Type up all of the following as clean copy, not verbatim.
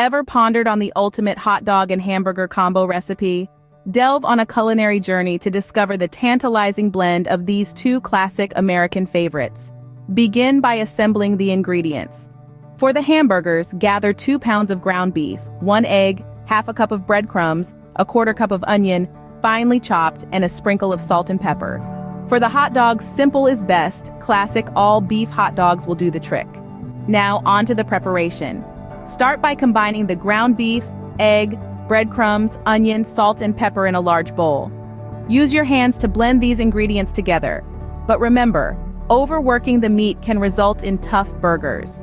Ever pondered on the ultimate hot dog and hamburger combo recipe? Delve on a culinary journey to discover the tantalizing blend of these two classic American favorites. Begin by assembling the ingredients. For the hamburgers, gather 2 pounds of ground beef, 1 egg, half a cup of breadcrumbs, a quarter cup of onion, finely chopped, and a sprinkle of salt and pepper. For the hot dogs, simple is best. Classic all-beef hot dogs will do the trick. Now, on to the preparation. Start by combining the ground beef, egg, breadcrumbs, onion, salt, and pepper in a large bowl. Use your hands to blend these ingredients together. But remember, overworking the meat can result in tough burgers.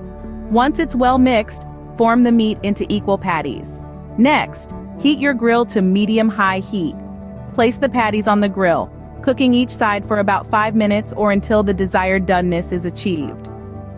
Once it's well mixed, form the meat into equal patties. Next, heat your grill to medium-high heat. Place the patties on the grill, cooking each side for about 5 minutes or until the desired doneness is achieved.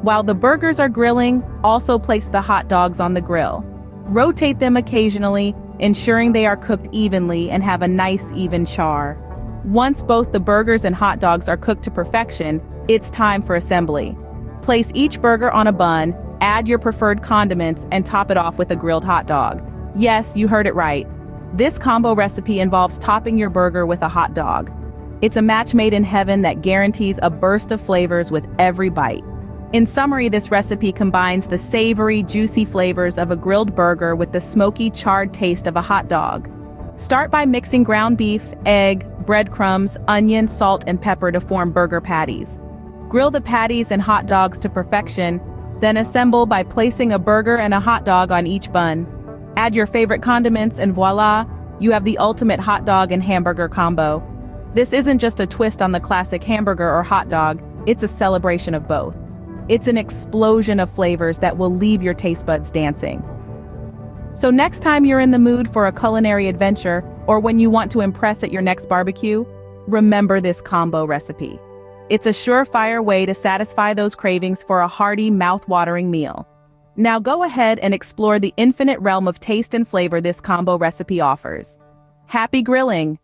While the burgers are grilling, also place the hot dogs on the grill. Rotate them occasionally, ensuring they are cooked evenly and have a nice even char. Once both the burgers and hot dogs are cooked to perfection, it's time for assembly. Place each burger on a bun, add your preferred condiments, and top it off with a grilled hot dog. Yes, you heard it right. This combo recipe involves topping your burger with a hot dog. It's a match made in heaven that guarantees a burst of flavors with every bite. In summary, this recipe combines the savory, juicy flavors of a grilled burger with the smoky, charred taste of a hot dog. Start by mixing ground beef, egg, breadcrumbs, onion, salt, and pepper to form burger patties. Grill the patties and hot dogs to perfection, then assemble by placing a burger and a hot dog on each bun. Add your favorite condiments and voila, you have the ultimate hot dog and hamburger combo. This isn't just a twist on the classic hamburger or hot dog, it's a celebration of both. It's an explosion of flavors that will leave your taste buds dancing. So next time you're in the mood for a culinary adventure, or when you want to impress at your next barbecue, remember this combo recipe. It's a surefire way to satisfy those cravings for a hearty, mouth-watering meal. Now go ahead and explore the infinite realm of taste and flavor this combo recipe offers. Happy grilling!